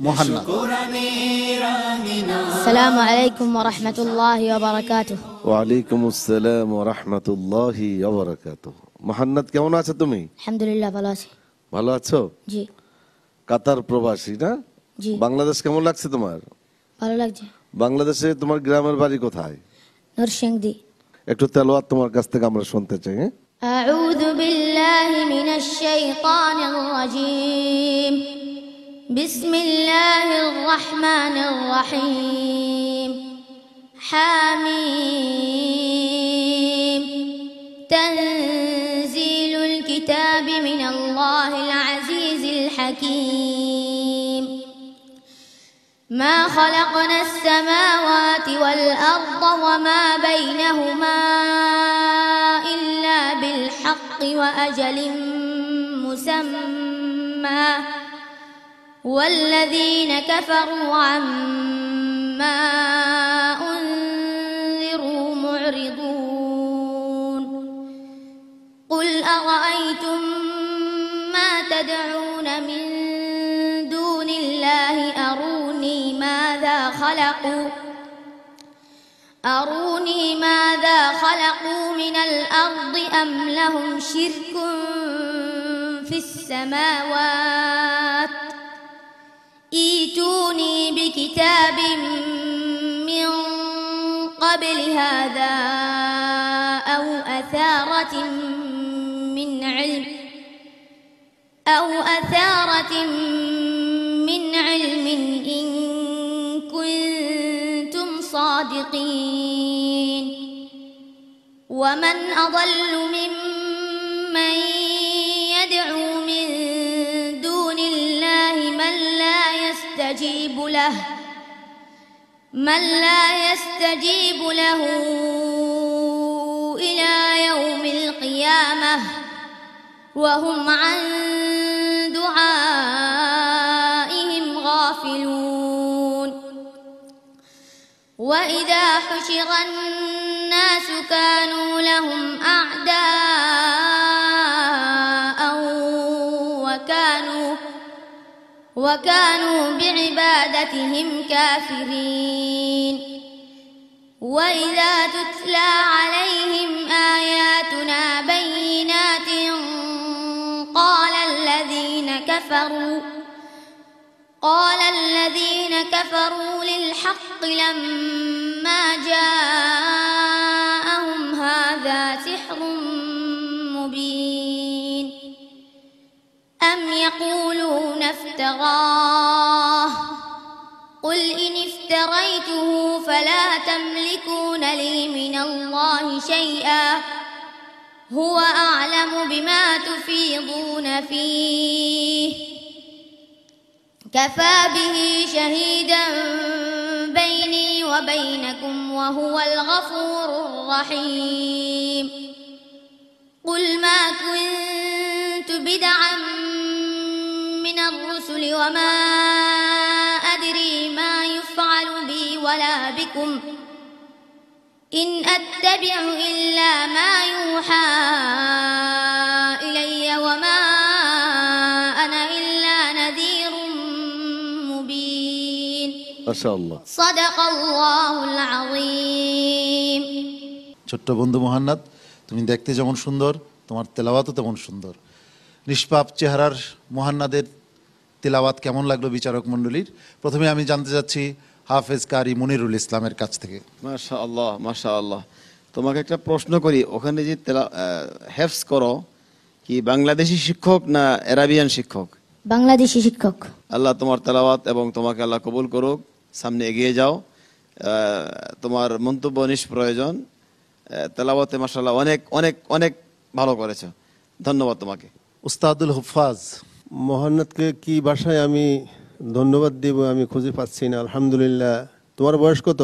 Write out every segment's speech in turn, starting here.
মুহান্নাদ। আসসালামু আলাইকুম ওয়া রাহমাতুল্লাহি ওয়া বারাকাতুহু। ওয়ালাইকুম আসসালাম ওয়া রাহমাতুল্লাহি ওয়া বারাকাতুহু। মুহান্নাদ, কেমন আছো তুমি? আলহামদুলিল্লাহ, ভালো আছি। ভালো আছো? জি কাতার প্রবাসী না? জি, বাংলাদেশ কেমন লাগছে তোমার? ভালো লাগছে। বাংলাদেশে তোমার গ্রামের বাড়ি কোথায়? নরসিংদী। একটু তেলাওয়াত তোমার কাছ থেকে আমরা শুনতে চাই। হ্যাঁ, আউযু বিল্লাহি মিনাশ শাইতানির রাজীম। বিসমিল্লাহির রাহমানির রহিম। হামিম। তানজিলুল কিতাবি মিনাল্লাহিল আজিজিল হাকীম। ما خلقنا السماوات والأرض وما بينهما إلا بالحق وأجل مسمى والذين كفروا عما أنذروا معرضون قل أرأيتم ما تدعون من دون الله أروني ماذا خلقوا من الأرض أم لهم شرك في السماوات ائتوني بكتاب من قبل هذا أو أثارة من علم إن كنتم صادقين ومن أضل ممن يدعو من دون الله من لا يستجيب له إلى يوم القيامة وهم عن دعائهم غافلون وإذا حشر الناس كانوا لهم أعداء وكانوا بعبادتهم كافرين وإذا تتلى عليهم آياتنا بينات قال الذين كفروا للحق لما جاءهم هذا سحر مبين أم يقولون افتراه قل إن افتريته فلا تملكون لي من الله شيئا هو أعلم بما تفيضون فيه كفى به شهيدا بيني وبينكم وهو الغفور الرحيم قل ما كنت بدعا من الرسل وما أدري ما يفعل بي ولا بكم إن أتبع إلا ما يوحى إلي وما أنا إلا نذير مبين মাশাআল্লাহ। صدق الله العظيم। ছোট্ট বন্ধু মুহান্নাদ, তুমি দেখতে যেমন সুন্দর, তোমার তেলাওয়াতও তেমন সুন্দর। নিষ্পাপ চেহারার মুহান্নাদের তেলাওয়াত কেমন লাগলো বিচারক মণ্ডলীর? প্রথমে আমি জানতে চাচ্ছি হাফেজ কারি মুনিরুল ইসলামের কাছ থেকে। মাশাআল্লাহ মাশাআল্লাহ। তোমাকে একটা প্রশ্ন করি, ওখানে যে হেফজ করো কি বাংলাদেশি শিক্ষক না আরাবিয়ান শিক্ষক? বাংলাদেশি শিক্ষক। আল্লাহ তোমার তেলাওয়াত এবং তোমাকে আল্লাহ কবুল করুক, সামনে এগিয়ে যাও। তোমার মন্তব্য নিষ্প্রয়োজন, তেলাওয়াতে মাশাআল্লাহ অনেক অনেক অনেক ভালো করেছো, ধন্যবাদ তোমাকে। উস্তাদুল হুফাজ। মোহান্নাদকে কি ভাষায় আমি ধন্যবাদ দিব আমি খুঁজে পাচ্ছি না। আলহামদুলিল্লাহ। তোমার বয়স কত?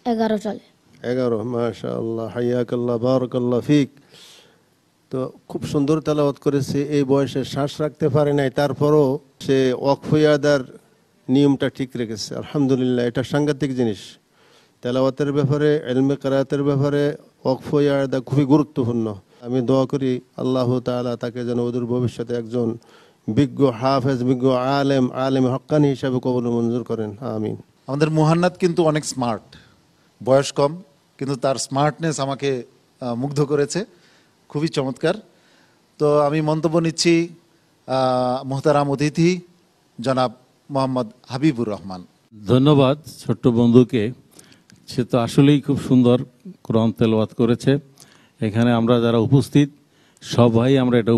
11 চলে। 11। মাশাআল্লাহ, হাইয়াকাল্লাহ, বারাকাল্লাহ ফিক। তো খুব সুন্দর তেলাওয়াত করেছে। এই বয়সে শ্বাস রাখতে পারে নাই, তারপরও সে ওয়াকফ ইয়াদার নিয়মটা ঠিক রেখেছে। আলহামদুলিল্লাহ, এটা সাংঘাতিক জিনিস। তেলাওয়াতের ব্যাপারে, ইলমে কিরাআতের ব্যাপারে ওয়াকফ ইয়াদা খুবই গুরুত্বপূর্ণ। আমি দোয়া করি আল্লাহ তাআলা তাকে যেন অদূর ভবিষ্যতে একজন বিজ্ঞ হাফেজ, বিজ্ঞ আলেম হক্কানি হিসাবে কবুল মঞ্জুর করেন, আমিন। আমাদের মুহান্নাদ কিন্তু অনেক স্মার্ট, বয়স কম কিন্তু তার স্মার্টনেস আমাকে মুগ্ধ করেছে, খুবই চমৎকার। তো আমি মন্তব্য নিচ্ছি মোহতারাম অতিথি জনাব মোহাম্মদ হাবিবুর রহমান। ধন্যবাদ ছোট্ট বন্ধুকে, সে তো আসলেই খুব সুন্দর কোরআন তেলাওয়াত করেছে। এখানে আমরা যারা উপস্থিত সবাই আমরা এটা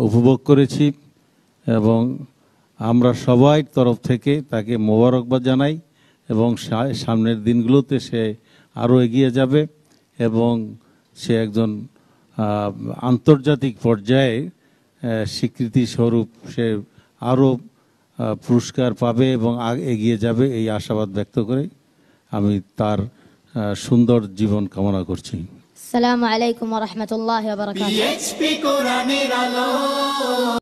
উপভোগ করেছি এবং আমরা সবাই তরফ থেকে তাকে মোবারকবাদ জানাই এবং সামনের দিনগুলোতে সে আরও এগিয়ে যাবে এবং সে একজন আন্তর্জাতিক পর্যায়ে স্বীকৃতি স্বরূপ সে আরও পুরস্কার পাবে এবং এগিয়ে যাবে, এই আশাবাদ ব্যক্ত করে আমি তার সুন্দর জীবন কামনা করছি। আসসালামু আলাইকুম ওয়া রাহমাতুল্লাহি ওয়া বারাকাতুহু।